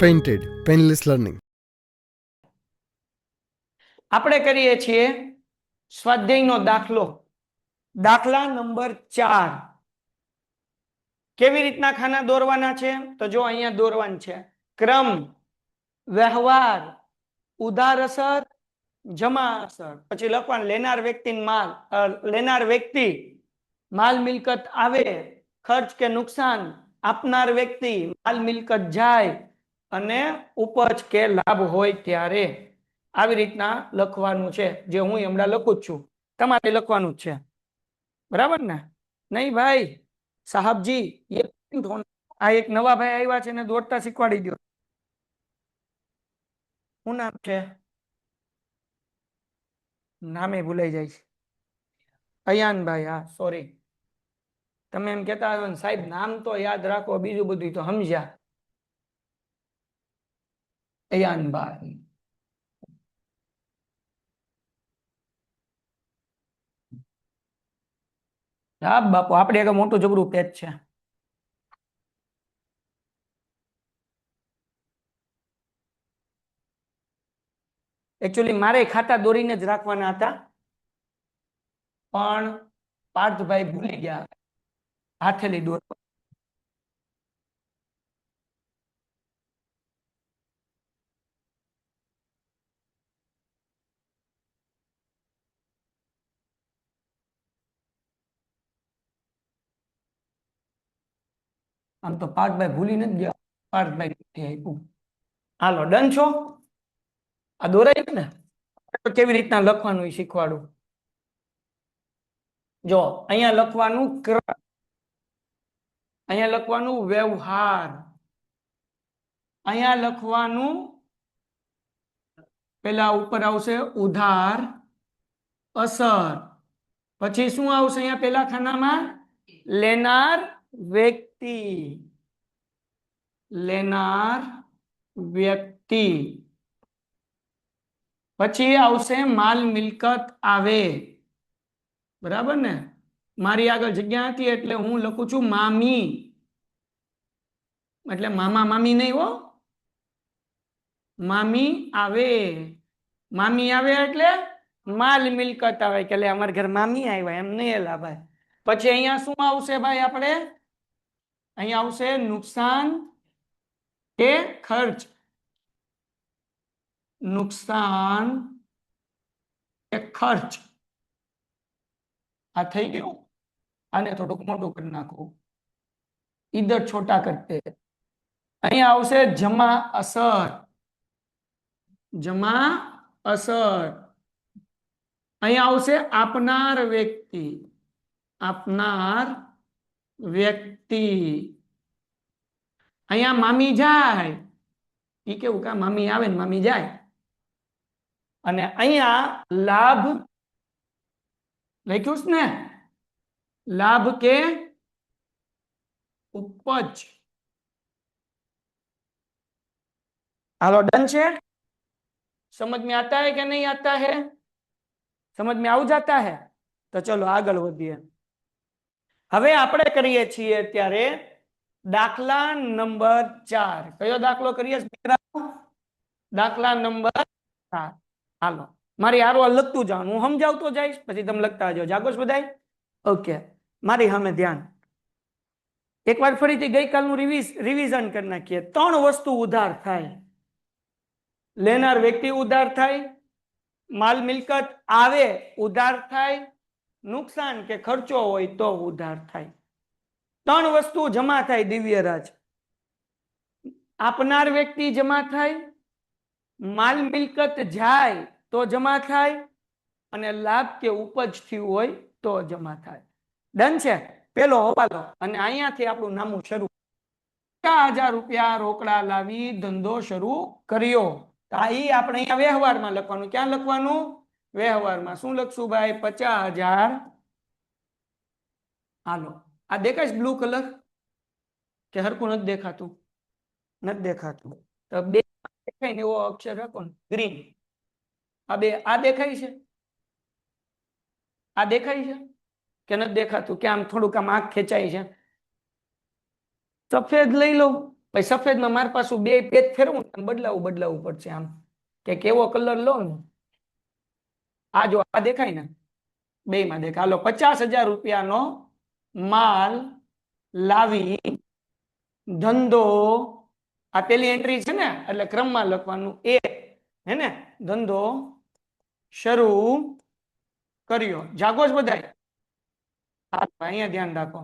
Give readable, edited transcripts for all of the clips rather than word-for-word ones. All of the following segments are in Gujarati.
Painted, Painless Learning. આપણે કરીએ છીએ સ્વાધ્યાયનો દાખલો. દાખલા નંબર 4. કેવી રીતના ખાના દોરવાના છે? તો જો અહીંયા દોરવાનું છે. ક્રમ, વ્યવહાર, ઉધાર અસર, જમા અસર. પછી લખવાનું લેનાર વ્યક્તિ માલ, લેનાર વ્યક્તિ, માલ મિલકત આવે, ખર્ચ કે નુકસાન, આપનાર વ્યક્તિ, માલ મિલકત જાય અને ઉપજ કે લાભ હોય ત્યારે. આવી રીતના લખવાનું છે. જે હું હમણાં લખું જ છું, તમારે લખવાનું જ છે. બરાબર ને? નહીં ભાઈ સાહેબજી, આ એક નવા ભાઈ આવ્યા છે ને દોડતા શીખવાડી દો. શું નામ છે? નામે ભૂલાઈ જાય છે. અયાનભાઈ. હા, સોરી. તમે એમ કહેતા હોય સાહેબ નામ તો યાદ રાખો, બીજું બધું તો સમજ્યા. અયાનભાઈ. હા બાપુ, આપણે એક મોટું જબરું પેજ છે. એકચ્યુઅલી મારે ખાતા દોરીને જ રાખવાના હતા, પણ પાર્થભાઈ ભૂલી ગયા હાથેલી દોરવા. આમ તો પાર્થભાઈ ભૂલી નથી ગયા. પાર્થભાઈ આપ્યું. હાલો, ડન છો? આ દોરાયું ને? કેવી રીતના લખવાનું એ શીખવાડું. જો અહીંયા લખવાનું ક્રમ, અહીંયા લખવાનું વ્યવહાર, અહીંયા લખવાનું પેલા ઉપર આવશે ઉધાર અસર. પછી શું આવશે અહીંયા પેલા ખાનામાં? લેનાર વ્યક્તિ. લેનાર વ્યક્તિ. પછી આવશે માલ મિલકત આવે. બરાબર ને? મારી આગળ જગ્યા હતી એટલે હું લખું છું મામી. એટલે મામા મામી નહીં હો, મામી આવે. મામી આવે એટલે માલ મિલકત આવે કે અમારા ઘર મામી આવ્યા એમ નહીં એલા ભાઈ. પછી અહીંયા શું આવશે ભાઈ? આપણે અહીંયા આવશે નુકસાન કે ખર્ચ. નુકસાન કે ખર્ચ. આ થઈ ગયું. આને થોડુંક મોટું કરી નાખું, ઈધર છોટા કરતે. અહીંયા આવશે જમા અસર. જમા અસર. અહીંયા આવશે આપનાર વ્યક્તિ. આપનાર વ્યક્તિ. અહીંયા મામી જાય. ઈ કેવું કા મામી આવે ને મામી જાય. અને અહીંયા લાભ લખ્યું છે ને, લાભ કે ઉપજ. हालो डन छे? समझ में आता है कि नहीं आता है? समझ में आव जाता है? तो चलो आगळ वधीए. हवे आपणे करीए छीए अत्यारे दाखला नंबर 4. कयो दाखलो करीए मित्रों? दाखला नंबर 4. हालो मारी हारो लखतुं जाओ, हूँ समजावतो जाईश पछी तमे लखता जाओ. जागोश बधाई? ओके. मारी सामे ध्यान. एक बार फरीथी गई कालनुं रिविजन करी नाखीए. 3 वस्तु उधार थाय. लेनार व्यक्ति उधार थाय, माल मिलकत आवे उधार थाय, नुकसान के खर्चो होय तो उधार थाय. 3 वस्तु जमा थाय. दिव्यराज, आपनार व्यक्ति जमा थाय, माल मिलकत जाय तो जमा थाय अने लाभ के उपज थी होय तो जमा थाय. डन छे? पेलो हवालो अने अहींयाथी आपणुं नामुं शरू. 50,000 रुपया रोकड़ा लावी धंधो शरू कर्यो. આપણે અહીંયા વ્યવહારમાં લખવાનું. ક્યાં લખવાનું? વ્યવહારમાં. શું લખશું ભાઈ? 50,000. હાલો, આ દેખાય બ્લુ કલર કે હરખું નથી દેખાતું? નથી દેખાતું તો બે દેખાય ને એવો અક્ષર રાખો ને, ગ્રીન. આ બે આ દેખાય છે? આ દેખાય છે કે નથી દેખાતું? કે આમ થોડુંક આમ આંખ ખેંચાય છે? સફેદ લઈ લો. પછી સફેદમાં મારે પાછું બે પેજ ફેરવું બદલાવવું પડશે આમ કે કેવો કલર લો ને આ જો આ દેખાય ને બે માં દેખાય. હાલો 50,000 રૂપિયાનો માલ લાવી ધંધો, આ પેલી એન્ટ્રી છે ને એટલે ક્રમમાં લખવાનું એ, હે ને, ધંધો શરૂ કર્યો. જાગો જ બધાય? અહીંયા ધ્યાન રાખો.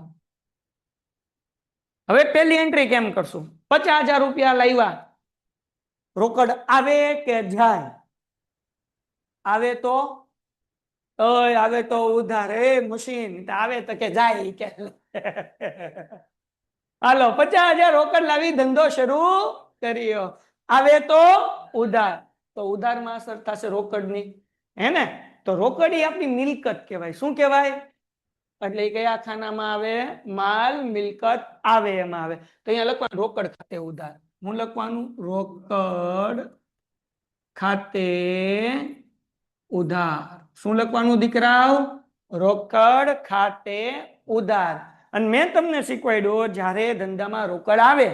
હવે પેલી એન્ટ્રી કેમ કરશું? 50,000 રૂપિયા લાવ્યા, રોકડ આવે કે જાય? આવે તો આવે તો ઉધાર. એ મશીન આવે તો કે જાય કે હાલો 50,000 રોકડ લાવી ધંધો શરૂ કર્યો, આવે તો ઉધાર. તો ઉધારમાં અસર થશે રોકડની, હે ને? તો રોકડ એ આપણી મિલકત કહેવાય. શું કહેવાય? એટલે કયા ખાનામાં આવે? માલ મિલકત આવે એમાં આવે. તો અહીંયા લખવાનું રોકડ ખાતે ઉધાર. હું લખવાનું રોકડ ખાતે ઉધાર. શું લખવાનું દીકરાઓ? રોકડ ખાતે ઉધાર. અને મેં તમને શીખવાડ્યું જ્યારે ધંધામાં રોકડ આવે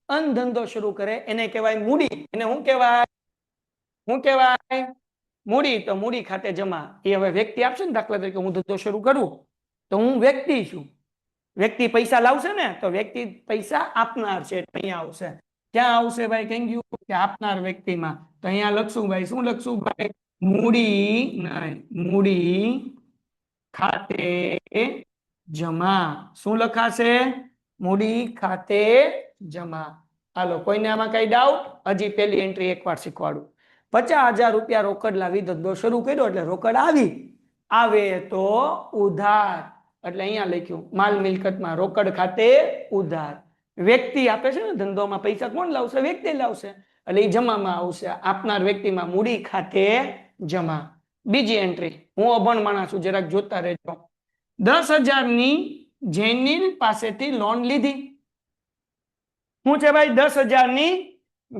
અને ધંધો શરૂ કરે એને કહેવાય મૂડી. એને શું કહેવાય? શું કહેવાય? મૂડી. તો મૂડી ખાતે જમા. એ હવે વ્યક્તિ આપશે ને, દાખલા તરીકે હું ધંધો શરૂ કરું તો હું વ્યક્તિ છું. વ્યક્તિ પૈસા લાવશે ને તો વ્યક્તિ પૈસા આપનાર છે, અહીંયા આવશે. ક્યાં આવશે ભાઈ? કઈ ગયું કે આપનાર વ્યક્તિમાં. તો અહીંયા લખશું ભાઈ, શું લખશું ભાઈ? મૂડી નહીં, મૂડી ખાતે જમા. શું લખાશે? મૂડી ખાતે જમા. હાલો, કોઈને આમાં કઈ ડાઉટ? હજી પેલી એન્ટ્રી એકવાર શીખવાડું. 50,000 રૂપિયા રોકડ લાવી ધંધો શરૂ કર્યો એટલે રોકડ આવી, આવે તો ઉધાર. એટલે અહીંયા લખ્યું માલ મિલકતમાં રોકડ ખાતે ઉધાર. વ્યક્તિ આપે છે ને ધંધોમાં પૈસા, કોણ લાવશે? વ્યક્તિ લાવશે. એટલે એ જમામાં આવશે. આપનાર વ્યક્તિમાં મૂડી ખાતે જમા. બીજી એન્ટ્રી, હું અભણ માણસ છું, જરાક જોતા રહેજો. 10,000 જેનિલ પાસેથી લોન લીધી. શું છે ભાઈ? 10,000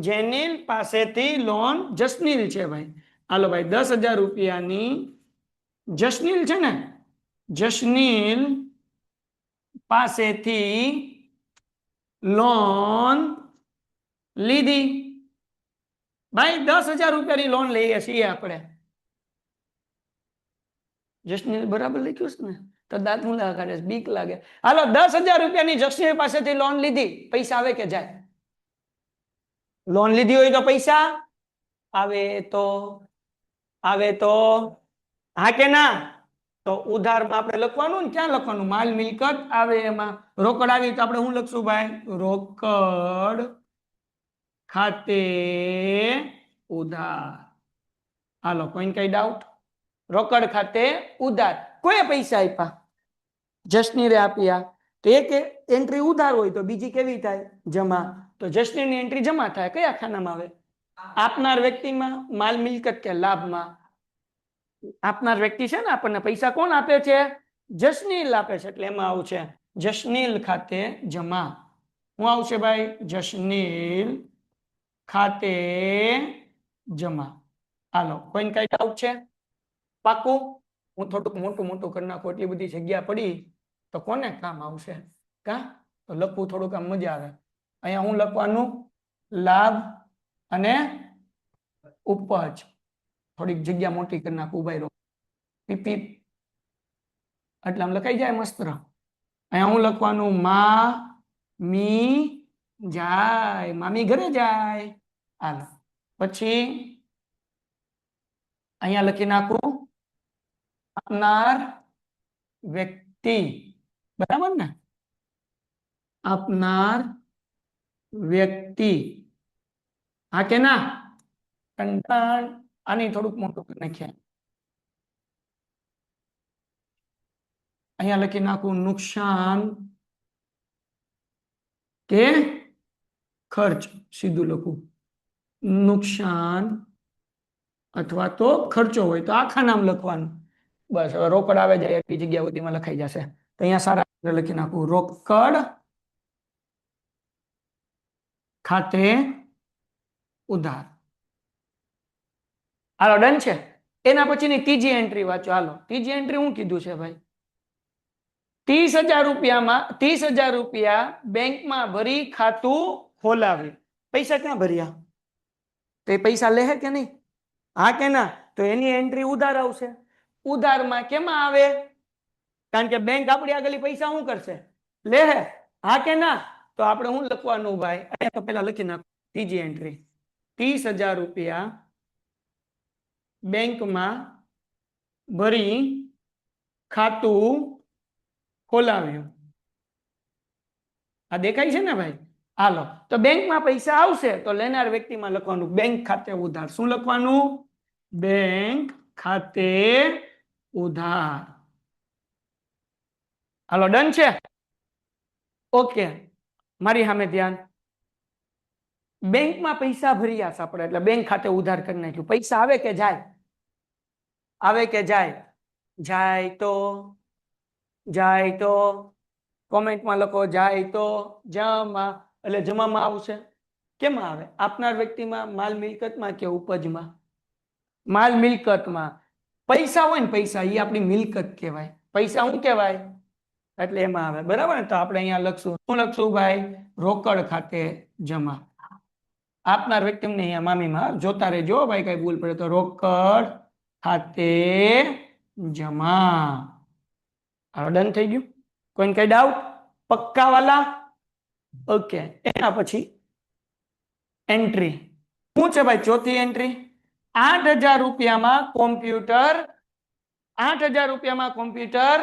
જેનિલ પાસેથી લોન. જસનીલ છે ભાઈ. હાલો ભાઈ, 10,000 રૂપિયાની જસનીલ છે ને, જસનીલ પાસેથી લોન લીધી. ભાઈ 10,000 રૂપિયાની લોન લઈએ છીએ આપણે. જસનીલ બરાબર લખ્યું છે ને? તો દાંત મુલા કાઢે, બીક લાગે. હાલો, 10,000 રૂપિયાની જસનીલ પાસેથી લોન લીધી. પૈસા આવે કે જાય? લોન લીધી હોય તો પૈસા આવે. તો આવે તો હા કે ના? તો ઉધારમાં આપણે લખવાનું ને, ક્યાં લખવાનું? માલ મિલકત આવે એમાં. રોકડ આવી તો આપણે શું લખશું ભાઈ? રોકડ ખાતે ઉધાર. હાલો, કોઈને કઈ ડાઉટ? રોકડ ખાતે ઉધાર. કોઈ પૈસા આપ્યા, જસનીરે આપ્યા, તો એક એન્ટ્રી ઉધાર હોય તો બીજી કેવી થાય? જમા. તો જસનીરની એન્ટ્રી જમા થાય. કયા ખાનામાં આવે? આપનાર વ્યક્તિમાં. માલ મિલકત કે લાભમાં? આપનાર વ્યક્તિ છે ને, આપણને પૈસા કોણ આપે છે? જસનીલ આપે છે, એટલે એમાં આવશે જસનીલ ખાતે જમા. શું આવશે ભાઈ? જસનીલ ખાતે જમા. હાલો, કોઈને કઈ ડાઉટ છે? પાકું? હું થોડુંક મોટું કરી નાખું, એટલી બધી જગ્યા પડી તો કોને કામ આવશે? કા તો લખવું થોડુંક આમ મજા આવે. અહીંયા હું લખવાનું લાભ અને ઉપજ. થોડીક જગ્યા મોટી કરી નાખું, ઉભાઈ રહો. પીપી એટલે આમ લખાઈ જાય મસ્ત. અહીંયા હું લખવાનું મામી જાય, મામી ઘરે જાય. હાલો, પછી અહીંયા લખી નાખું આપનાર વ્યક્તિ. બરાબર ને? આપનાર વ્યક્તિ. હા કે ના? આની થોડુંક મોટું કરી નાખ્યા. અહીંયા લખી નાખું નુકસાન કે ખર્ચ. સીધું લખું નુકસાન અથવા તો ખર્ચો હોય તો આખા નામ લખવાનું. બસ, હવે રોકડ આવે જાય એટલી જગ્યા બધીમાં લખાઈ જશે. તો અહીંયા સારા લખી નાખું રોકડ ખાતે ઉધાર. હાલો, ડન છે. એના પછીની ત્રીજી એન્ટ્રી વાંચો. હાલો, ત્રીજી એન્ટ્રી હું કીધું છે ભાઈ? 30,000 રૂપિયામાં 30,000 રૂપિયા બેંકમાં ભરી ખાતું ખોલાવી. પૈસા ક્યાં ભર્યા? તો એ પૈસા લે કે નહીં? હા કે ના? તો એની એન્ટ્રી ઉધાર આવશે. ઉધારમાં કેમાં આવે? કારણ કે બેંક આપણી આગળ પૈસા શું કરશે? લે. હા કે ના? તો આપણે શું લખવાનું ભાઈ? અહીંયા તો પેલા લખી નાખો ત્રીજી એન્ટ્રી. 30,000 રૂપિયા બેંકમાં ભરી ખાતું ખોલાવ્યું. આ દેખાય છે ને ભાઈ? હાલો, તો બેંકમાં પૈસા આવશે તો લેનાર વ્યક્તિમાં લખવાનું બેંક ખાતે ઉધાર. શું લખવાનું? બેંક ખાતે ઉધાર. હાલો, ડન છે? ઓકે, મારી સામે ધ્યાન. બેંકમાં પૈસા ભર્યા છે આપણે એટલે બેંક ખાતે ઉધાર કરી નાખ્યું. પૈસા આવે કે જાય? આવે કે જાય? જાય તો જાય તો કોમેન્ટમાં લખો જાય તો જમા. એટલે જમામાં આવશે. કેમાં આવે? આપનાર વ્યક્તિમાં, માલ મિલકતમાં કે ઉપજમાં? માલ મિલકતમાં. પૈસા હોય ને પૈસા એ આપણી મિલકત કહેવાય. પૈસા શું કહેવાય? એટલે એમાં આવે. બરાબર ને? તો આપણે અહીંયા લખશું. શું લખશું ભાઈ? રોકડ ખાતે જમા. આપનાર વ્યક્તિને અહીંયા મામીમાં જોતા રહેજો ભાઈ, કઈ ભૂલ પડે તો. રોકડ ખાતે જમા. હવે ડન થઈ ગયું? કોઈને કઈ ડાઉટ? પક્કા વાલા? ઓકે, એના પછી એન્ટ્રી શું છે ભાઈ? ચોથી એન્ટ્રી. 8,000 રૂપિયામાં કોમ્પ્યુટર. 8,000 રૂપિયામાં કોમ્પ્યુટર.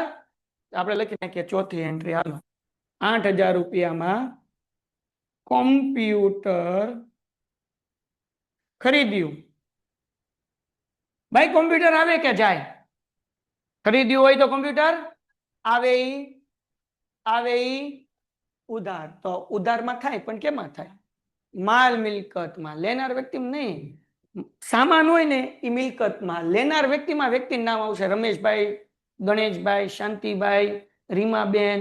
આપણે લખી નાખીએ ચોથી એન્ટ્રી. હાલો, 8,000 રૂપિયામાં કોમ્પ્યુટર ખરીદ્યું. ભાઈ કોમ્પ્યુટર આવે કે જાય? ખરીદ્યું હોય તો કોમ્પ્યુટર આવે. આવે ઉધાર. તો ઉધારમાં થાય પણ કેમાં થાય? માલ મિલકતમાં. લેનાર વ્યક્તિ નહીં. સામાન હોય ને એ મિલકતમાં. લેનાર વ્યક્તિમાં વ્યક્તિનું નામ આવશે. રમેશભાઈ, ગણેશભાઈ, શાંતિભાઈ, રીમાબેન,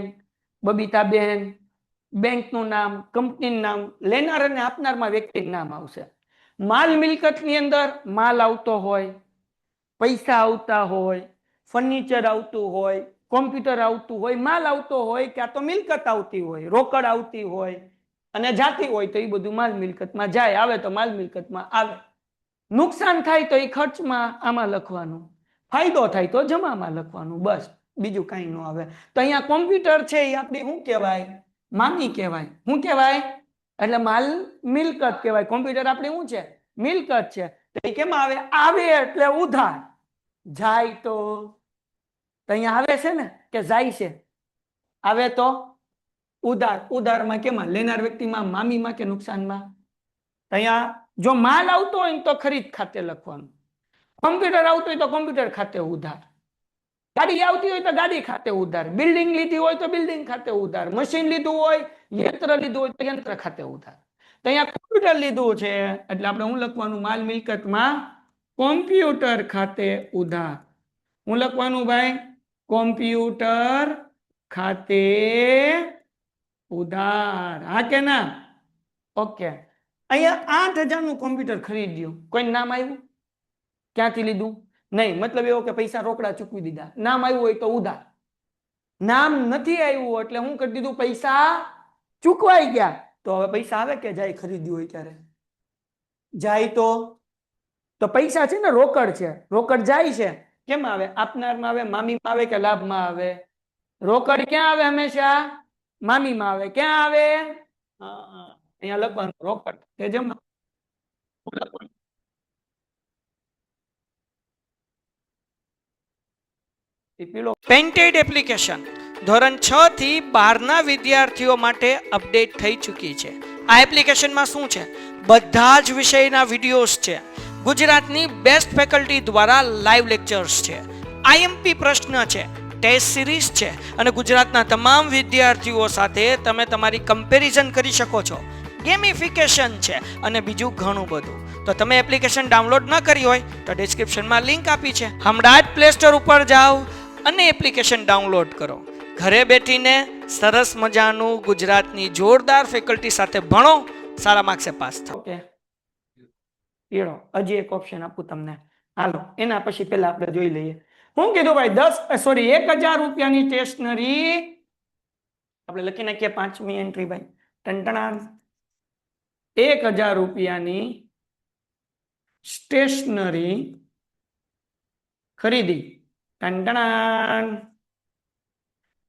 બબીતાબેન. બેંકનું નામ, કંપનીનું નામ. લેનાર અને આપનારમાં વ્યક્તિનું નામ આવશે. માલ મિલકતની અંદર માલ આવતો હોય, પૈસા આવતા હોય, ફર્નિચર આવતું હોય, કોમ્પ્યુટર આવતું હોય, માલ આવતો હોય, ક્યાં તો મિલકત આવતી હોય, રોકડ આવતી હોય અને જાતી હોય તો એ બધું માલ મિલકતમાં જાય. આવે તો માલ મિલકતમાં આવે. નુકસાન થાય તો એ ખર્ચમાં આમાં લખવાનું. ફાયદો થાય તો જમામાં લખવાનું. બસ, બીજું કઈ ન આવે. તો અહીંયા કોમ્પ્યુટર છે એ આપણી શું કહેવાય? મામી કહેવાય. શું કહેવાય? એટલે માલ મિલકત કહેવાય. કોમ્પ્યુટર આપણી શું છે? મિલકત છે. તો એ કેમ આવે? આવે એટલે ઉધાર. જાય તો અહીંયા આવે છે ને કે જાય છે? આવે તો ઉધાર. ઉધારમાં કેમાં? લેનાર વ્યક્તિમાં, મામીમાં કે નુકસાનમાં? અહીંયા જો માલ આવતો હોય ને તો ખરીદ ખાતે લખવાનું. કોમ્પ્યુટર આવતું હોય તો કોમ્પ્યુટર ખાતે ઉધાર. ગાડી આવતી હોય તો ગાડી ખાતે ઉધાર. બિલ્ડિંગ લીધી હોય તો બિલ્ડિંગ ખાતે ઉધાર. મશીન લીધું હોય, યંત્ર લીધું હોય તો યંત્ર ખાતે ઉધાર. તો અહીંયા કોમ્પ્યુટર લીધું છે એટલે આપણે શું લખવાનું? માલ મિલકતમાં કોમ્પ્યુટર ખાતે ઉધાર. શું લખવાનું ભાઈ? કોમ્પ્યુટર ખાતે ઉધાર. હા કે ના? ઓકે, અહીંયા 8,000 નું કોમ્પ્યુટર ખરીદ્યું. કોઈ નામ આવ્યું? ક્યાંથી લીધું? નહીં. મતલબ એવો કે પૈસા રોકડા ચૂકવી દીધા. નામ આવ્યું હોય તો ઉધાર. નામ નથી આવ્યું એટલે શું કરી દીધું? પૈસા ચૂકવાઈ ગયા. તો હવે પૈસા આવે કે જાય? ખરીદ્યું હોય ત્યારે જાય. તો પૈસા છે ને રોકડ છે. રોકડ જાય છે. કેમ આવે? આપનારમાં આવે, મામીમાં આવે કે લાભમાં આવે? રોકડ ક્યાં આવે? હંમેશા મામીમાં આવે. ક્યાં આવે? અહીંયા લખવાનું રોકડ. તે જેમ પેન્ટેડ એપ્લિકેશન ધોરણ 6 થી 12 ના વિદ્યાર્થીઓ માટે અપડેટ થઈ ચૂકી છે. આ એપ્લિકેશનમાં શું છે? બધા જ વિષયના વિડીયોઝ છે. ગુજરાતની બેસ્ટ ફેકલ્ટી દ્વારા લાઈવ લેક્ચર્સ છે. આઈએમપી પ્રશ્ન છે, ટેસ્ટ સિરીઝ છે અને ગુજરાતના તમામ વિદ્યાર્થીઓ સાથે તમે તમારી કમ્પેરિઝન કરી શકો છો. ગેમિફિકેશન છે અને બીજું ઘણું બધું. તો તમે એપ્લિકેશન ડાઉનલોડ ન કરી હોય તો ડિસ્ક્રિપ્શનમાં લિંક આપી છે. હમણાં જ પ્લે સ્ટોર ઉપર જાઓ અને એપ્લિકેશન ડાઉનલોડ કરો. ઘરે બેઠીને સરસ મજાનું ગુજરાતની જોરદાર ફેકલ્ટી સાથે ભણો, સારા માર્ક્સે પાસ થાઓ. ઓકે, હજી એક ઓપ્શન આપું તમને. હાલો, એના પછી પહેલા આપણે જોઈ લઈએ. શું કીધું ભાઈ? 1,000 રૂપિયાની સ્ટેશનરી. આપણે લખી નાખીએ પાંચમી એન્ટ્રી ભાઈ. ટંટણા 1000 રૂપિયાની સ્ટેશનરી ખરીદી. ટંટણાન.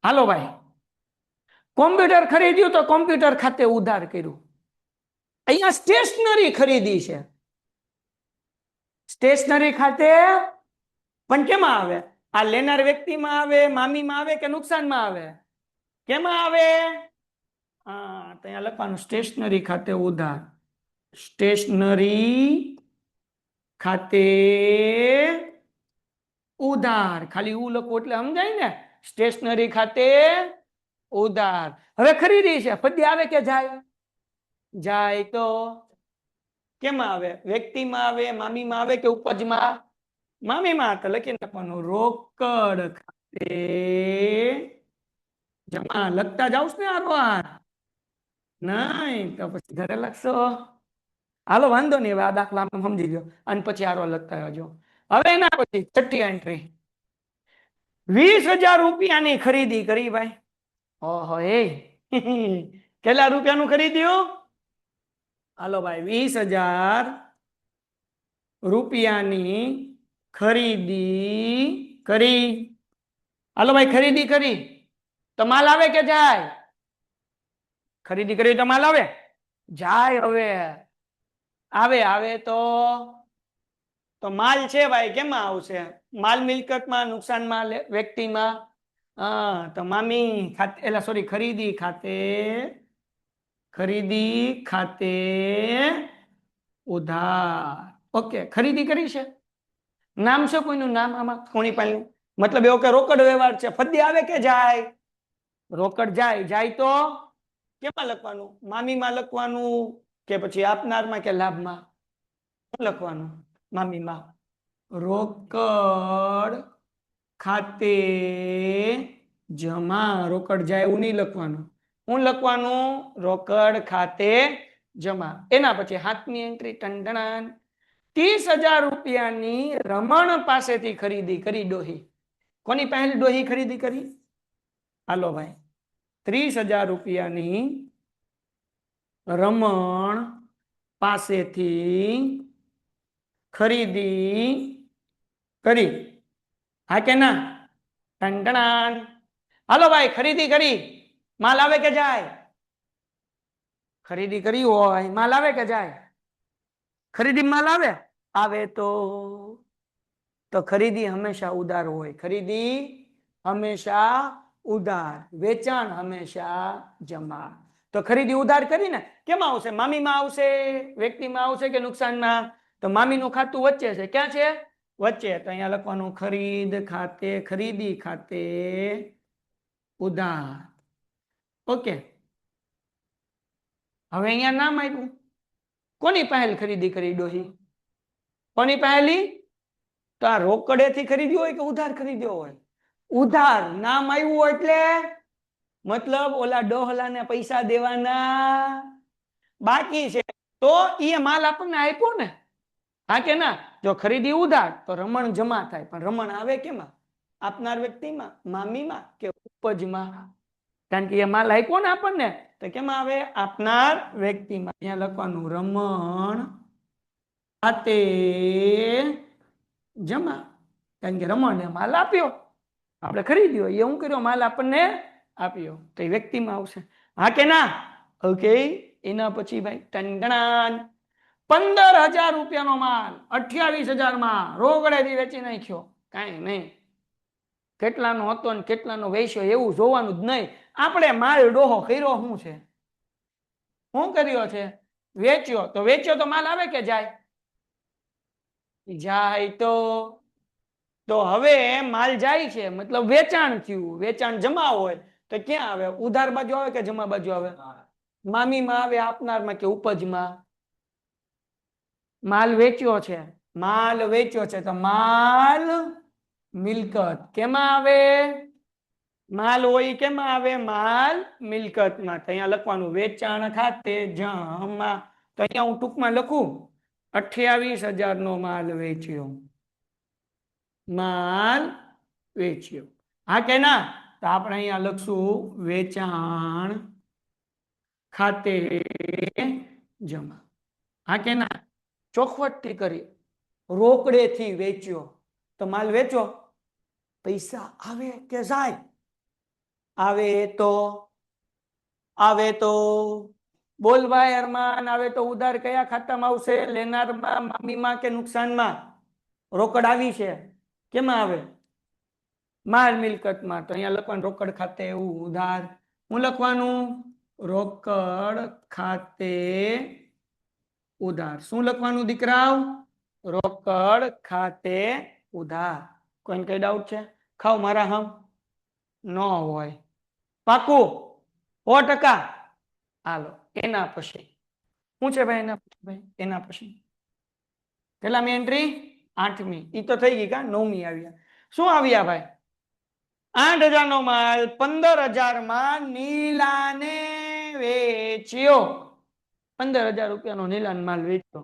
હાલો ભાઈ, કોમ્પ્યુટર ખરીદ્યું તો કોમ્પ્યુટર ખાતે ઉધાર કર્યું. અહીંયા સ્ટેશનરી ખરીદી છે. સ્ટેશનરી ખાતે પણ કેમાં આવે? આ લેનાર વ્યક્તિમાં આવે, મામીમાં આવે કે નુકસાનમાં આવે? કેમાં આવે? હા, તો અહીંયા લખવાનું સ્ટેશનરી ખાતે ઉધાર. સ્ટેશનરી ખાતે ઉધાર. ખાલી ઉ લખો એટલે સમજાય ને. સ્ટેશનરી ખાતે ઉધાર. હવે ખરીદી છે, ફદી આવે કે જાય? જાય. તો કેમાં આવે? વ્યક્તિમાં આવે, મામીમાં આવે કે ઉપજમાં? મામીમાં. તો લખી નાખવાનું રોકડ ખાતે જમા. લખતા જાવ ને આરોહાર? નહીં તો પછી ઘરે લખશો. હાલો વાંધો નહીં, હવે આ દાખલા સમજી ગયો અને પછી આરો લખતા આવજો. હવે એના પછી છઠ્ઠી એન્ટ્રી, 20,000 રૂપિયાની ખરીદી કરી ભાઈ. ઓહો, એ કેટલા રૂપિયાનું ખરીદ્યું? હાલો ભાઈ, 20,000 રૂપિયાની ખરીદી કરી. હાલો ભાઈ, ખરીદી કરી તો માલ આવે કે જાય? ખરીદી કરી તો માલ આવે? જાય. હવે આવે. આવે તો માલ છે ભાઈ, કેમાં આવશે? માલ મિલકતમાં, નુકસાનમાં, વ્યક્તિમાં? હા, તો મામી ખાતે, એટલે સોરી, ખરીદી ખાતે. ખરીદી ખાતે ઉધાર. ઓકે, ખરીદી કરી છે. નામ છે કોઈનું? નામ આમાં કોની પાસે? મતલબ એવો કે રોકડ વ્યવહાર છે. ફદી આવે કે જાય? રોકડ જાય. જાય તો કેમાં લખવાનું? મામીમાં લખવાનું કે પછી આપનારમાં કે લાભમાં? લખવાનું મામીમાં. રોકડ ખાતે જમા. રોકડ જાય એવું નહીં લખવાનું. હું લખવાનું? રોકડ ખાતે જમા. એના પછી હાથની એન્ટ્રી, ટંટણાન. 30,000 રૂપિયાની રમણ પાસેથી ખરીદી કરી ડોહી. કોની પહેલી ડોહી ખરીદી કરી? હાલો ભાઈ, 30,000 રૂપિયાની રમણ પાસેથી ખરીદી કરી. હા કે ના? ટંટણાન. હાલો ભાઈ, ખરીદી કરી, માલ આવે કે જાય? ખરીદી કરી હોય, માલ આવે કે જાય? ખરીદી માલ આવે. આવે તો ખરીદી હંમેશા ઉધાર હોય. ખરીદી હંમેશા ઉધાર. વેચાણ હંમેશા જમા. તો ખરીદી ઉધાર કરીને કેમાં આવશે? મામીમાં આવશે, વ્યક્તિમાં આવશે કે નુકસાનમાં? તો મામીનું ખાતું વચ્ચે છે. ક્યાં છે? વચ્ચે. તો અહીંયા લખવાનું ખરીદ ખાતે, ખરીદી ખાતે ઉધાર. ઓકે, હવે અહીંયા નામ આપ્યું. કોની પહેલ ખરીદી કરી ડોહી? કોની પહેલી? તો આ રોકડેથી ખરીદ્યો હોય કે ઉધાર ખરીદ્યો હોય? ઉધાર. નામ આવ્યું હોય એટલે મતલબ ઓલા ડોહલાને પૈસા દેવાના બાકી છે, તો એ માલ આપણને આપ્યો ને. હા કે ના? જો ખરીદી ઉધાર તો રમણ જમા થાય. પણ રમણ આવે કેમાં? આપનાર વ્યક્તિમાં, મામીમાં કે ઉપજમાં? કારણ કે એ માલ આપ્યો ને આપણને, તો કેમાં આવે? આપનાર વ્યક્તિમાં. અહીંયા લખવાનું રમણ ખાતે જમા. કારણ કે રમણને માલ આપ્યો, આપણે ખરીદ્યો, એ હું કર્યો? માલ આપણને આપ્યો, તો એ વ્યક્તિમાં આવશે. હા કે ના? ઓકે. એના પછી ભાઈ ટંટણાન, 15,000 રૂપિયાનો માલ 28,000 માં રોકડેથી વેચી નાખ્યો. કાંઈ નહીં, કેટલાનો હતો ને કેટલાનો વેચ્યો એવું જોવાનું જ નહીં. આપણે માલ ડોહો કર્યો શું છે? શું કર્યો છે? વેચ્યો. તો વેચ્યો તો માલ આવે કે જાય? જાય. તો હવે માલ જાય છે, મતલબ વેચાણ થયું. વેચાણ જમા હોય તો ક્યાં આવે? ઉધાર બાજુ આવે કે જમા બાજુ આવે? મામીમાં આવે, આપનારમાં કે ઉપજમાં? માલ વેચ્યો છે. માલ વેચ્યો છે તો માલ મિલકત. કેમાં આવે? માલ હોય કેમાં આવે? માલ મિલકતમાં. તો અહીંયા લખવાનું વેચાણ ખાતે જમા. તો અહીંયા હું ટૂંકમાં લખું 28,000 નો માલ વેચ્યો. માલ વેચ્યો. હા કે ના? તો આપણે અહીંયા લખશું વેચાણ ખાતે જમા. હા કે ના? ચોખવટથી કરી, રોકડેથી વેચ્યો તો માલ વેચો, પૈસા આવે કે જાય? આવે તો બોલ ભાઈ અરમાન, આવે તો ઉધાર કયા ખાતામાં આવશે? લેનારમાં, મામીમાં કે નુકસાનમાં? રોકડ આવી છે, કેમાં આવે? માલ મિલકતમાં. તો અહીંયા લખવાનું રોકડ ખાતે ઉધાર. હું લખવાનું? રોકડ ખાતે ઉધાર. શું લખવાનું દીકરાઓ? રોકડ ખાતે ઉધાર. કોઈને કઈ ડાઉટ છે? ખાવ મારા હમ ન હોય. પાકું 100%. હાલો એના પછી શું છે ભાઈ? એના પછી કેટલામી એન્ટ્રી? 8મી. ઈ તો થઈ ગઈ કા? 9મી આવ્યા. શું આવ્યા ભાઈ? 8,000 નો માલ 15,000 માં નીલાને વેચ્યો. 15,000 રૂપિયાનો નીલાન માલ વેચ્યો.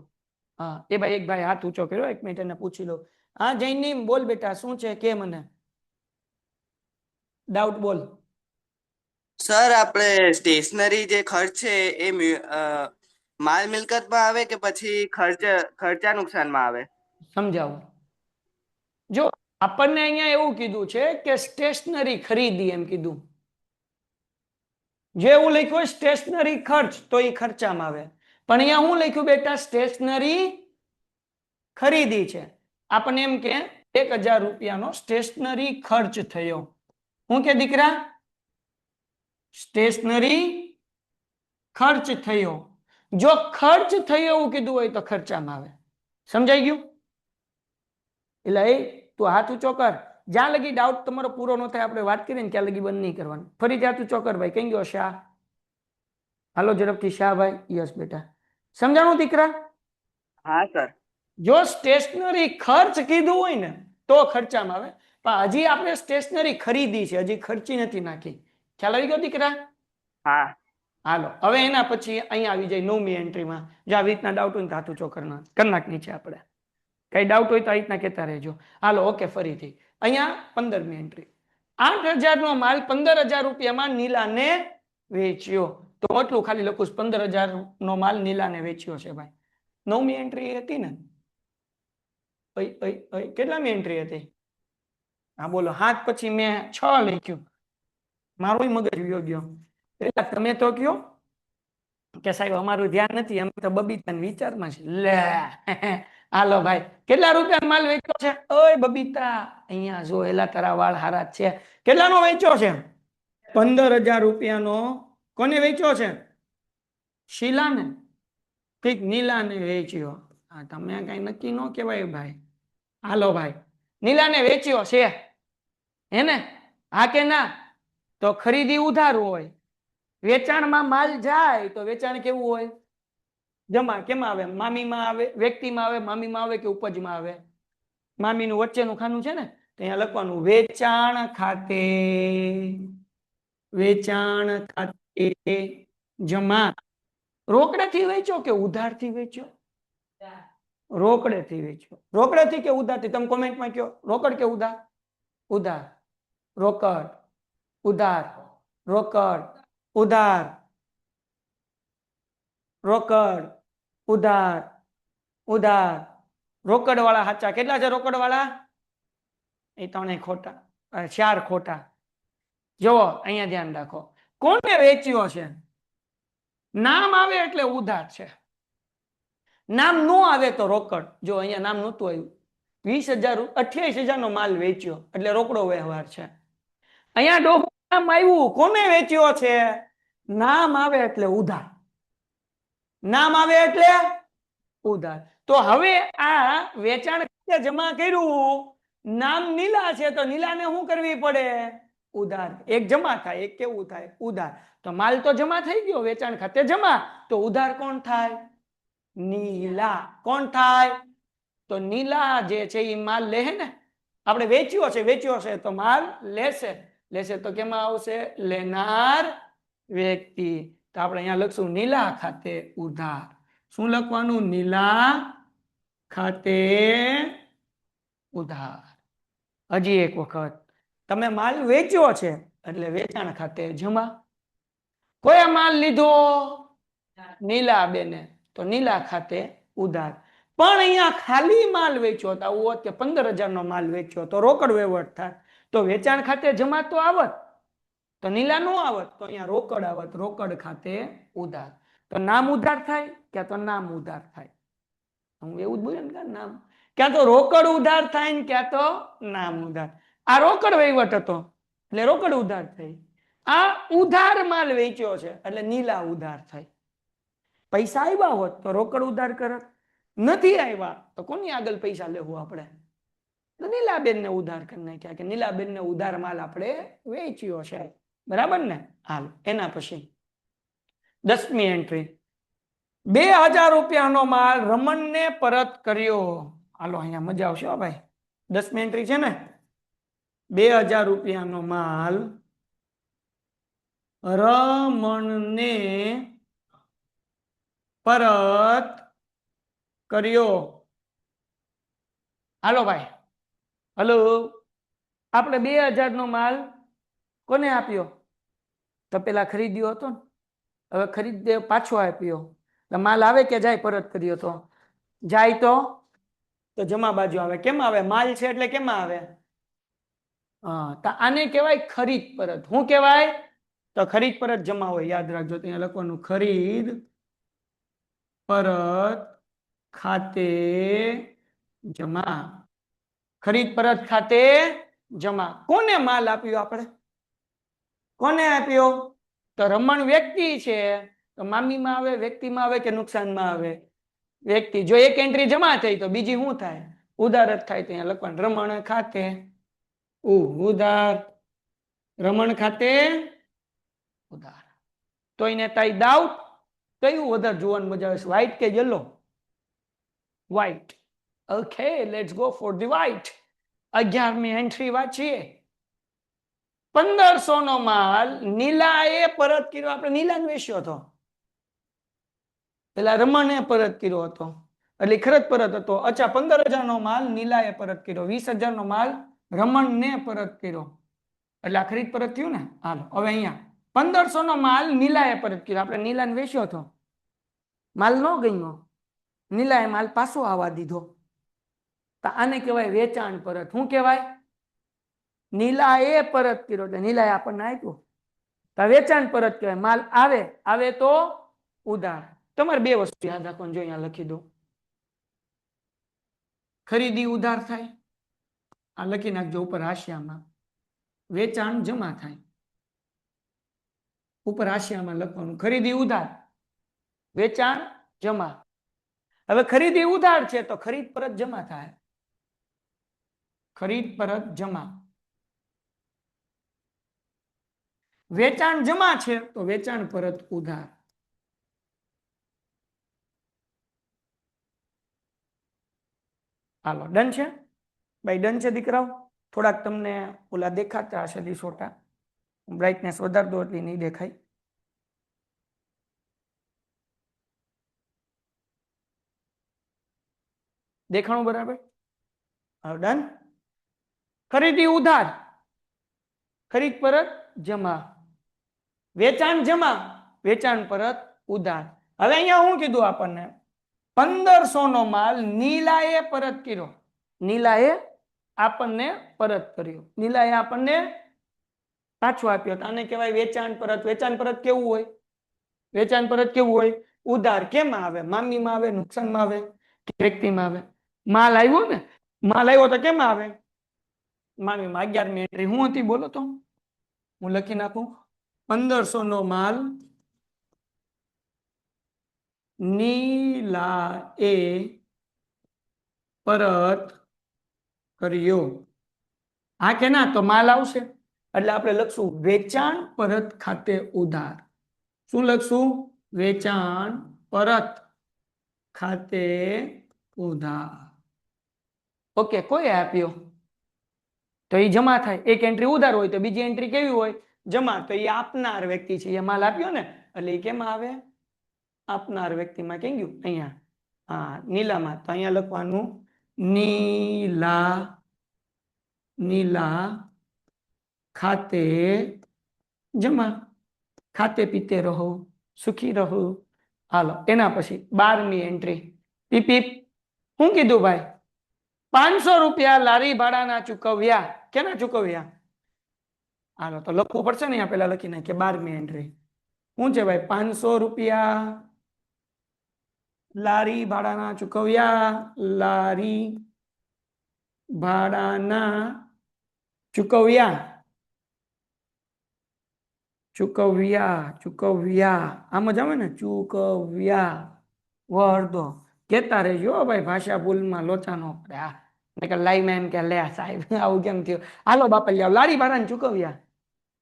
હા એ ભાઈ, એક ભાઈ હાથ ઊંચો કર્યો, 1 મિનિટ એને પૂછી લો. હા જૈનીમ બોલ બેટા, શું છે કે મને ડાઉટ બોલ. સર આપણે સ્ટેશનરી જે ખર્ચ છે એ માલ મિલકતમાં આવે કે પછી ખર્ચા નુકસાનમાં આવે? સમજાવો. જો આપણને અહીંયા એવું કીધું છે કે સ્ટેશનરી ખરીદી એમ કીધું. જે એવું લખ્યું હોય સ્ટેશનરી ખર્ચ તો એ ખર્ચામાં આવે. પણ અહીંયા હું લખ્યું બેટા? સ્ટેશનરી ખરીદી છે. આપણને એમ કે 1,000 રૂપિયાનો સ્ટેશનરી ખર્ચ થયો. હું કે દીકરા? સ્ટેશનરી ખર્ચ થયો. જો ખર્ચ થયો એવું કીધું હોય તો ખર્ચામાં આવે. સમજાઈ ગયું? એટલે એ તું હાથ ઊંચો કર. જ્યાં લગી ડાઉટ તમારો પૂરો ન થાય આપણે વાત કરીએ ને ત્યાં લગી બંધ નહીં કરવાનું. ફરીથી હાથ ઊંચો કર ભાઈ. કઈ ગયો શાહ? હાલો ઝડપથી શાહભાઈ. યસ બેટા. સમજાણું દીકરા? હા સર. જો સ્ટેશનરી ખર્ચ કીધું હોય ને તો ખર્ચામાં આવે. પણ હજી આપણે સ્ટેશનરી ખરીદી છે, હજી ખર્ચી નથી નાખી. ખ્યાલ આવી ગયો દીકરા? હા. હાલો હવે એના પછી અહીંયા આવી જાય 9મી એન્ટ્રીમાં. જો આવી રીતના ડાઉટ હોય તો હાથ ઊંચો કરી નાખ નીચે. આપણે કઈ ડાઉટ હોય તો આ રીતના કહેતા રહેજો. Hello okay. ફરીથી અહીંયા 15મી એન્ટ્રી. 8,000 નો માલ 15,000 રૂપિયામાં નીલાને વેચ્યો. તો એટલું ખાલી લખું, 15,000 નો માલ નીલાને વેચ્યો છે ભાઈ. 9મી એન્ટ્રી હતી ને? કેટલામી એન્ટ્રી હતી? હા બોલો. હાથ પછી મેં 6 લખ્યું. મારું મગજ વિયો ગયો. એટલે તમે તો કયો કે સાહેબ અમારું ધ્યાન નથી, અમે તો બબીતાના વિચારમાં છે. લે હાલો ભાઈ, કેટલા રૂપિયા માલ વેચ્યો છે? ઓય બબીતા, અહીંયા જો એલા તારા વાળ હારા છે. કેટલાનો વેચ્યો છે? 15,000 રૂપિયાનો. કોને વેચ્યો છે? શીલાને. ઠીક, નીલાને વેચ્યો. હા તમે કઈ નક્કી ન કહેવાય ભાઈ. હાલો ભાઈ, નીલાને વેચ્યો છે હે ને? હા કે ના? તો ખરીદી ઉધાર હોય. વેચાણમાં માલ જાય તો વેચાણ કેવું હોય? જમા. કેમાં આવે? મામીમાં આવે, વ્યક્તિમાં આવે, મામીમાં આવે કે ઉપજમાં આવે? મામીનું વચ્ચેનું ખાનું છે ને, તો અહીંયા લખવાનું વેચાણ ખાતે. વેચાણ ખાતે જમા. રોકડેથી વેચ્યો કે ઉધારથી વેચ્યો? રોકડેથી વેચ્યો. રોકડેથી કે ઉધારથી? તમે કોમેન્ટમાં કહો, રોકડ કે ઉધાર? ઉધાર. રોકડ. ઉધાર. રોકડ. ઉધાર. રોકડ. ઉધાર. ઉધાર. રોકડ વાળા સાચા. કેટલા છે રોકડ વાળા? એ ત્રણેય ખોટા, 4 ખોટા. જુઓ અહીંયા ધ્યાન રાખો. કોને વેચ્યો છે? નામ આવે એટલે ઉધાર છે, નામ ન આવે તો રોકડ. જો અહીંયા નામ નહોતું આવ્યું, 20,000 28,000 નો માલ વેચ્યો એટલે રોકડો વ્યવહાર છે. અહીંયા ડોહું નામ આવ્યું, કોને વેચ્યો છે? નામ આવે એટલે ઉધાર. નામ આવે એટલે ઉધાર. તો હવે આ વેચાણ જમા કર્યું, નામ નીલા છે તો નીલાને શું કરવી પડે? ઉધાર. એક જમા થાય, એક કેવું થાય? ઉધાર. તો માલ તો જમા થઈ ગયો, વેચાણ ખાતે જમા, તો ઉધાર કોણ થાય? નીલા. કોણ થાય? તો નીલા જે છે એ માલ લે ને. આપણે વેચ્યો છે તો માલ લેશે તો કેમાં આવશે? લેનાર વ્યક્તિ. તો આપણે અહીંયા લખશું નીલા ખાતે ઉધાર. શું લખવાનું? નીલા ખાતે ઉધાર. હજી એક વખત, તમે માલ વેચ્યો છે એટલે વેચાણ ખાતે જમા. કોઈ માલ લીધો? નીલા બેને, તો નીલા ખાતે ઉધાર. પણ અહીંયા ખાલી માલ વેચ્યો તો આવું હોત કે 15,000 નો માલ વેચ્યો તો રોકડ વહીવટ થાય, તો વેચાણ ખાતે જમા તો આવત, તો નીલા નો આવત, તો અહીંયા રોકડ આવત, રોકડ ખાતે ઉધાર. તો નામ ઉધાર થાય ક્યાં તો નામ ઉધાર થાય. હું એવું જ બોલ્યો ને, નામ ક્યાં તો રોકડ ઉધાર થાય ને ક્યાં તો નામ ઉધાર. આ રોકડ વહીવટ હતો એટલે રોકડ ઉધાર થઈ. આ ઉધાર માલ વેચ્યો છે એટલે નીલા ઉધાર થાય. પૈસા આવ્યા હોત તો રોકડ ઉધાર કરત, નથી આવ્યા તો કોની આગળ પૈસા લેવું આપણે? તો નીલાબેન ને ઉધાર કરી નાખ્યા કે નીલાબેન ને ઉધાર માલ આપણે વેચ્યો છે. બરાબર ને? હાલ એના પછી 10મી એન્ટ્રી, 2,000 રૂપિયાનો માલ રમણને પરત કર્યો. હાલો અહીંયા મજા આવશે હો ભાઈ. 10મી એન્ટ્રી છે ને, 2,000 રૂપિયાનો માલ રમણને પરત કર્યો. હાલો ભાઈ, હલો, આપણે 2,000 નો માલ કોને આપ્યો? તો પેલા ખરીદ્યો હતો ને, હવે ખરીદ પાછો આપ્યો. માલ આવે કે જાય? પરત કર્યો તો જાય, તો જમા બાજુ આવે. કેમ આવે? માલ છે એટલે કેમ આવે? હા, તો આને કહેવાય ખરીદ પરત. શું કહેવાય? તો ખરીદ પરત જમા હોય. યાદ રાખજો, ત્યાં લખવાનું ખરીદ પરત ખાતે જમા. ખરીદ પરત ખાતે જમા. કોને માલ આપ્યો આપણે? કોને આપ્યો? તો રમણ વ્યક્તિ છે તો મામીમાં આવે, વ્યક્તિમાં આવે કે નુકસાનમાં આવે? વ્યક્તિ. જો એક એન્ટ્રી જમા થઈ તો બીજી શું થાય? ઉધાર જ થાય. ત્યાં લખવાનું રમણ ખાતે ઉધાર. રમણ ખાતે ઉધાર. તો એને તાઈ ડાઉટ કયું વધારે જોવાનું મજા આવે છે, વ્હાઈટ કે yellow? White. Okay, let's go for the white. 11મી એન્ટ્રી વાંચીએ. 1,500 નો માલ નીલાએ પરત કર્યો. આપણે નીલાને વેચ્યો હતો, પેલા રમણે પરત કર્યો હતો એટલે ખરજ પરત હતો. અચ્છા, 15,000 નો માલ નીલાએ પરત કર્યો, 20,000 નો માલ રમણને પરત કર્યો એટલે આ ખરીદ પરત થયું ને. હાલો હવે અહીંયા 1,500 નો માલ નીલાએ પરત કર્યો. આપણે નીલાને વેચ્યો હતો, માલ ન ગયો, નીલાએ માલ પાછો આવવા દીધો, તો આને કહેવાય વેચાણ પરત. શું કહેવાય? નીલાએ પરત કર્યો એટલે નીલાએ આપણને આપ્યો, તો વેચાણ પરત કહેવાય. માલ આવે, આવે તો ઉધાર. તમારે બે વસ્તુ યાદ રાખવાનું, જો અહીંયા લખી દો. ખરીદી ઉધાર થાય, આ લખી નાખજો ઉપર હાશિયામાં. વેચાણ જમા થાય, ઉપર હાશિયામાં લખવાનું ખરીદી ઉધાર, વેચાણ જમા. હવે ખરીદી ઉધાર છે તો ખરીદ પરત જમા થાય. ખરીદ પરત જમા. વેચાણ જમા છે તો વેચાણ પરત ઉધાર. હાલો, ડન છે ભાઈ? ડન છે દીકરાઓ? થોડાક તમને ઓલા દેખાતા હશે દિસોટા, બ્રાઇટનેસ વધારી દો એટલે નહીં દેખાય. દેખાણું બરાબર? હવે ડન. ખરીદી ઉધાર, ખરીદ પરત જમા, વેચાણ જમા, વેચાણ પરત ઉધાર. હવે અહીંયા શું કીધું આપણને? 1,500 નો માલ નીલાએ પરત કર્યો. નીલાએ આપણને પરત કર્યો, નીલાએ આપણને પાછો આપ્યો. આને કહેવાય વેચાણ પરત. વેચાણ પરત કેવું હોય? વેચાણ પરત કેવું હોય? ઉધાર. કેમ આવે? મામીમાં આવે, નુકસાનમાં આવે કે વ્યક્તિમાં આવે? માલ આવ્યો ને, માલ આવ્યો તો કેમ આવે? મામીમાં. 11મી એન્ટ્રી શું હતી બોલો તો? હું લખી નાખું. 1,500 નો માલ નીલાએ પરત કર્યો. હા કે ના? તો માલ આવશે એટલે આપણે લખશું વેચાણ પરત ખાતે ઉધાર. શું લખશું? વેચાણ પરત ખાતે ઉધાર. ઓકે, કોઈ આપ્યો તો એ જમા થાય. એક એન્ટ્રી ઉધાર હોય તો બીજી એન્ટ્રી કેવી હોય? જમા. તો એ આપનાર વ્યક્તિ છે, એ માલ આપ્યો ને એટલે એ કેમ આવે? આપનાર વ્યક્તિમાં. કેમ ગયું? અહીંયા. હા, નીલામાં. તો અહીંયા લખવાનું નીલા, નીલા ખાતે જમા. ખાતે પીતે રહો, સુખી રહો, હાલો એના પછી 12મી એન્ટ્રી પીપી શું કીધું ભાઈ 500 રૂપિયા લારી ભાડાના ચૂકવ્યા કેના ચૂકવ્યા હાલો તો લખવું પડશે ને અહીંયા પેલા લખી નાખીએ 12મી એન્ટ્રી શું છે ભાઈ 500 રૂપિયા લારી ભાડાના ચૂકવ્યા લારી ભાડાના ચૂકવ્યા ચૂકવ્યા ચૂકવ્યા આમ જ આવે ને ચૂકવ્યા વર્દો કેતા રહેજો ભાઈ ભાષા ભૂલમાં લોચા નો પડે આ લાઈમાં એમ કે લે સાહેબ આવું કેમ થયું હાલો બાપલિયા લારી ભાડાને ચૂકવ્યા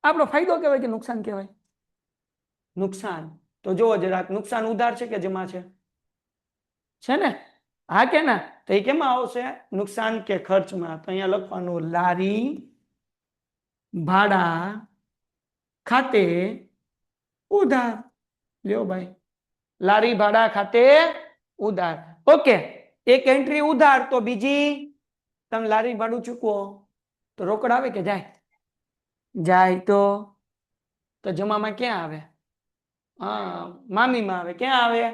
આપણો ફાયદો કહેવાય કે નુકસાન કહેવાય નુકસાન તો જોવો જરાક નુકસાન ઉધાર છે કે જમા છે ને હા કે ના તો એ કેમાં આવશે નુકસાન કે ખર્ચમાં તો અહીંયા લખવાનું લારી ભાડા ખાતે ઉધાર લ્યો ભાઈ લારી ભાડા ખાતે ઉધાર ઓકે એક એન્ટ્રી ઉધાર તો બીજી તમે લારી ભાડું ચૂકવો તો રોકડ આવે કે જાય જાય તો જમામાં ક્યાં આવે હા મામીમાં આવે ક્યાં આવે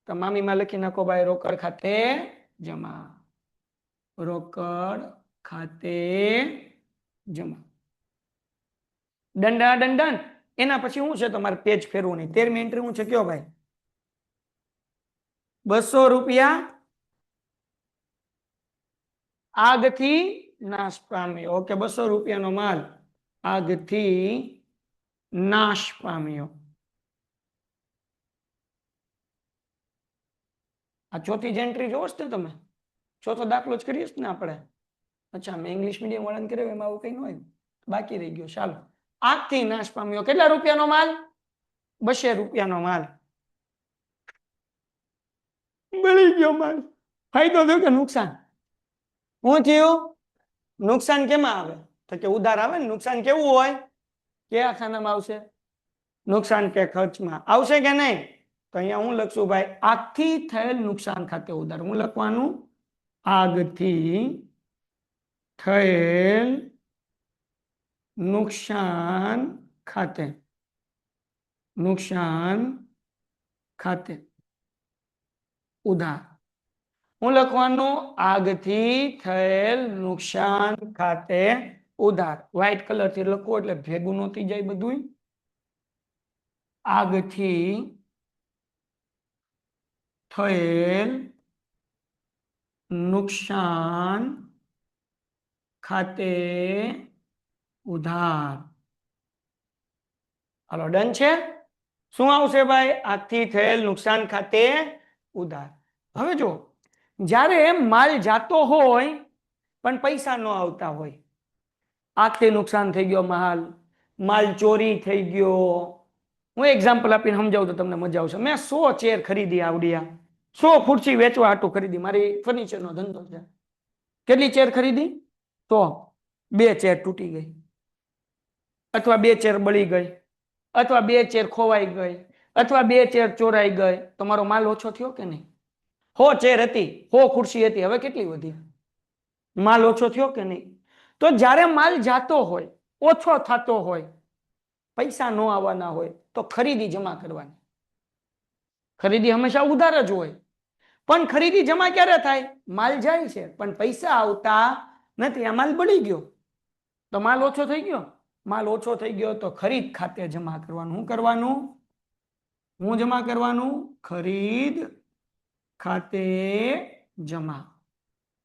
તો મામીમાં લખી નાખો ભાઈ રોકડ ખાતે જમા રોકડ ખાતે જમા દંડા દંડન એના પછી શું છે તમારે પેજ ફેરવું નહીં 13મી એન્ટ્રી શું છે કયો ભાઈ 200 રૂપિયા આગથી નાશ પામ્યો ઓકે 200 રૂપિયાનો માલ આગથી નાશ પામ્યો આ ચોથી જ એન્ટ્રી જોવો છો ને તમે ચોથો દાખલો જ કરીએ ને આપણે અચ્છા મેં ઇંગ્લિશ મીડિયમ વાળાને કર્યો એમાં આવું કઈ ન હોય બાકી રહી ગયો ચાલો આગથી નાશ પામ્યો કેટલા રૂપિયાનો માલ 200 રૂપિયાનો માલ બળી ગયો માલ ફાયદો થયો કે નુકસાન શું થયું નુકસાન કેમાં આવે તો કે ઉધાર આવે ને નુકસાન કેવું હોય કયા ખાનામાં આવશે નુકસાન કે ખર્ચમાં આવશે કે નહીં તો અહીંયા હું લખશું ભાઈ આગથી થયેલ નુકસાન ખાતે ઉધાર હું લખવાનું આગથી થયેલ નુકસાન ખાતે ઉધાર હું લખવાનું આગથી થયેલ નુકસાન ખાતે ઉધાર વ્હાઈટ કલર થી લખવું એટલે ભેગું ન થઈ જાય બધું આગથી થયેલ નુકસાન ખાતે ઉધાર હાલો ડન છે શું આવશે ભાઈ આગથી થયેલ નુકસાન ખાતે ઉધાર હવે જો જ્યારે માલ જાતો હોય પણ પૈસા ન આવતા હોય આગથી નુકસાન થઈ ગયો માલ ચોરી થઈ ગયો હું એક્ઝામ્પલ આપીને સમજાવું તો તમને મજા આવશે મેં 100 ચેર ખરીદી આવડિયા 100 ખુરશી વેચવા હાટું ખરીદી મારી ફર્નિચરનો ધંધો છે કેટલી ચેર ખરીદી તો 2 ચેર તૂટી ગઈ અથવા 2 ચેર બળી ગઈ અથવા 2 ચેર ખોવાઈ ગઈ અથવા 2 ચેર ચોરાઈ ગઈ તો મારો માલ ઓછો થયો કે નહીં 100 ચેર હતી 100 ખુરશી હતી હવે કેટલી વધી માલ ઓછો થયો કે નહીં તો જ્યારે માલ જાતો હોય ઓછો થતો હોય પૈસા ન આવવાના હોય તો ખરીદી જમા કરવાની ખરીદી હંમેશા ઉધાર જ હોય પણ ખરીદી જમા ક્યારે થાય માલ જાય છે પણ પૈસા આવતા નથી આ માલ બળી ગયો તો માલ ઓછો થઈ ગયો તો ખરીદ ખાતે જમા કરવાનું શું કરવાનું હું જમા કરવાનું ખરીદ ખાતે જમા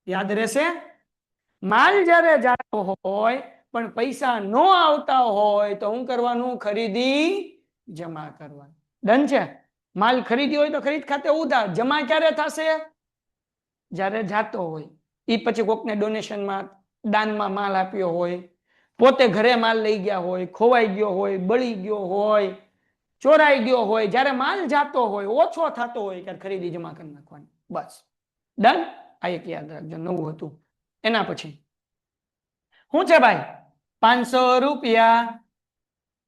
યાદ રહેશે માલ જ્યારે જાતો હોય પણ પૈસા ન આવતા હોય તો શું કરવાનું ખરીદી જમા કરવાનું ડન છે માલ ખરીદી હોય તો ખરીદ ખાતે ઉધાર જમા ક્યારે થશે જ્યારે જાતો હોય એ પછી કોકને ડોનેશનમાં દાનમાં માલ આપ્યો હોય પોતે ઘરે માલ લઈ ગયા હોય ખોવાઈ ગયો હોય બળી ગયો હોય ચોરાઈ ગયો હોય જ્યારે માલ જાતો હોય ઓછો થતો હોય ત્યારે ખરીદી જમા કરી નાખવાની બસ ડન આ એક યાદ રાખજો નવું હતું એના પછી શું છે ભાઈ 500 રૂપિયા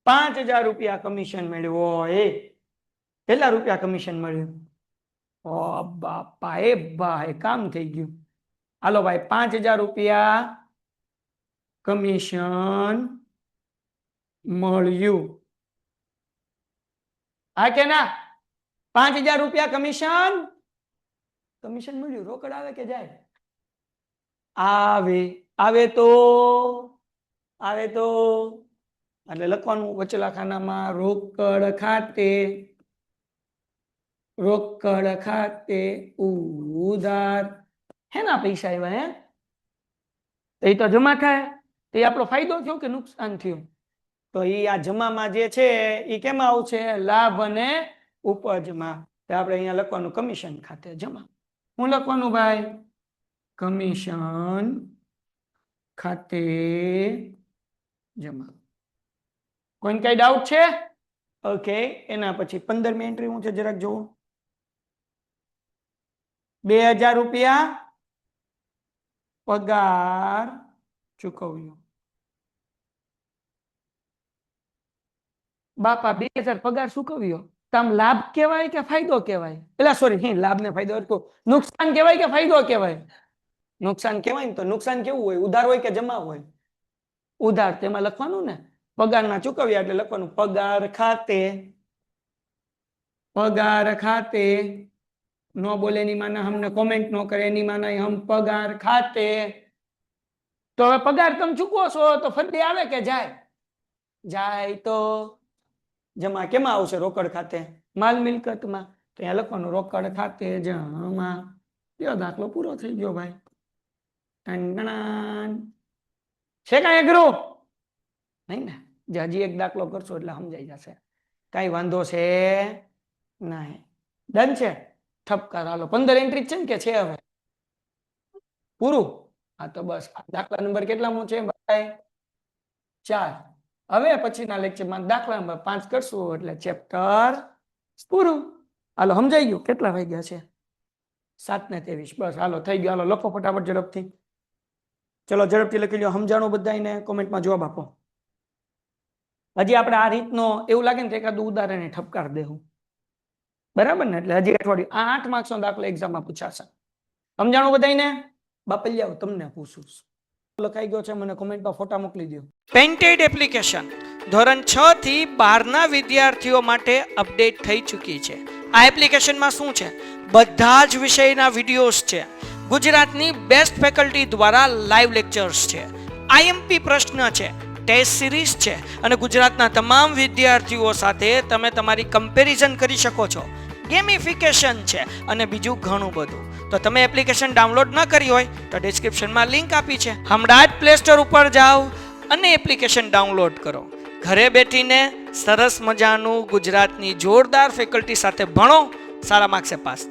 5000 રૂપિયા કમિશન મેળવ્યો હોય કેટલા રૂપિયા કમિશન મળ્યું ઓ બાપા એ ભાઈ કામ થઈ ગયું હાલો ભાઈ 5000 રૂપિયા કમિશન મળ્યું હા કે ના 5,000 રૂપિયા કમિશન. કમિશન મળ્યું. રોકડ આવે કે જાય? આવે. આવે તો એટલે લખવાનું વચલા ખાનામાં રોકડ ખાતે ઉધાર. હેના પૈસા આવ્યા? હે, એ તો જમા થાય. તો એ આપણો ફાયદો થયો કે નુકસાન થયું? તો એ આ જમામાં જે છે એ કેમાં આવશે? લાભ અને ઉપજમાં. તો આપણે અહીંયા લખવાનું કમિશન ખાતે જમા. હું લખવાનું ભાઈ? કમિશન ખાતે જમા. કોઈને કઈ ડાઉટ છે? ઓકે. એના પછી 15મી એન્ટ્રી હું છે જરાક જોઉં. 2,000 રૂપિયા પગાર ચૂકવ્યો. બાપા 2,000 પગાર ચૂકવ્યો. તો આમ લાભ કહેવાય કે ફાયદો કહેવાય? એટલે સોરી, લાભ ને ફાયદો હતો. નુકસાન કહેવાય કે ફાયદો કહેવાય? નુકસાન કહેવાય ને. તો નુકસાન કેવું હોય? ઉધાર હોય કે જમા હોય? ઉધાર. તેમાં લખવાનું ને પગારના ચૂકવ્યા એટલે લખવાનું પગાર ખાતે. નો બોલે એની માના હમને કોમેન્ટ નો કરે એની માના હમ પગાર ખાતે. તો હવે પગાર તમે ચૂકવો છો તો ફરતી આવે કે જાય? જાય. તો જમા કેમાં આવશે? રોકડ ખાતે, માલ મિલકતમાં. તો અહીંયા લખવાનું રોકડ ખાતે જમા. કયો દાખલો પૂરો થઈ ગયો ભાઈ? છે કઈ અઘરું નહીં ને? હજી એક દાખલો કરશો એટલે સમજાઈ જશે. કઈ વાંધો છે નહીં. ડન છે? ઠપકાર. હાલો 15 એન્ટ્રી છે ને કે છે હવે પૂરું? હા તો બસ. દાખલા નંબર કેટલામો છે ભાઈ? 4. હવે પછીના લેક્ચરમાં દાખલા નંબર 5 કરશું એટલે ચેપ્ટર પૂરું. હાલો સમજાઈ ગયું? કેટલા વાગ્યા છે? 7:23. બસ હાલો થઈ ગયો. હાલો લખો ફટાફટ ઝડપથી. ચલો ઝડપથી લખી લો. સમજાણું બધાને કોમેન્ટમાં જવાબ આપો. હજી આપણે આ રીતનો એવું લાગે ને તો એકાદું ઉદાહરણ ઠપકાર દેવું. બરાબર ને? એટલે હજી અઠવાડિયું આ 8 માર્ક્સનો દાખલો એક્ઝામમાં પૂછાશે. સમજાણું બધાને? બાપલિયાઓ તમને પૂછું લખાઈ ગયો છે? મને કોમેન્ટમાં ફોટા મોકલી દો. પેઇન્ટેડ એપ્લિકેશન ધોરણ 6 થી 12ના વિદ્યાર્થીઓ માટે અપડેટ થઈ ચૂકી છે. આ એપ્લિકેશનમાં શું છે? બધા જ વિષયના વિડીયોઝ છે. ગુજરાતની બેસ્ટ ફેકલ્ટી દ્વારા લાઈવ લેક્ચર્સ છે. આઈએમપી પ્રશ્ન છે. ટેસ્ટ સિરીઝ છે. અને ગુજરાતના તમામ વિદ્યાર્થીઓ સાથે તમે તમારી કમ્પેરિઝન કરી શકો છો. ગેમિફિકેશન છે અને બીજું ઘણું બધું. તો તમે એપ્લિકેશન ડાઉનલોડ ન કરી હોય તો ડિસ્ક્રિપ્શનમાં લિંક આપી છે. હમણાં જ પ્લે સ્ટોર ઉપર જાઓ અને એપ્લિકેશન ડાઉનલોડ કરો. ઘરે બેઠીને સરસ મજાનું ગુજરાતની જોરદાર ફેકલ્ટી સાથે ભણો. સારા માર્ક્સે પાસ થાઓ.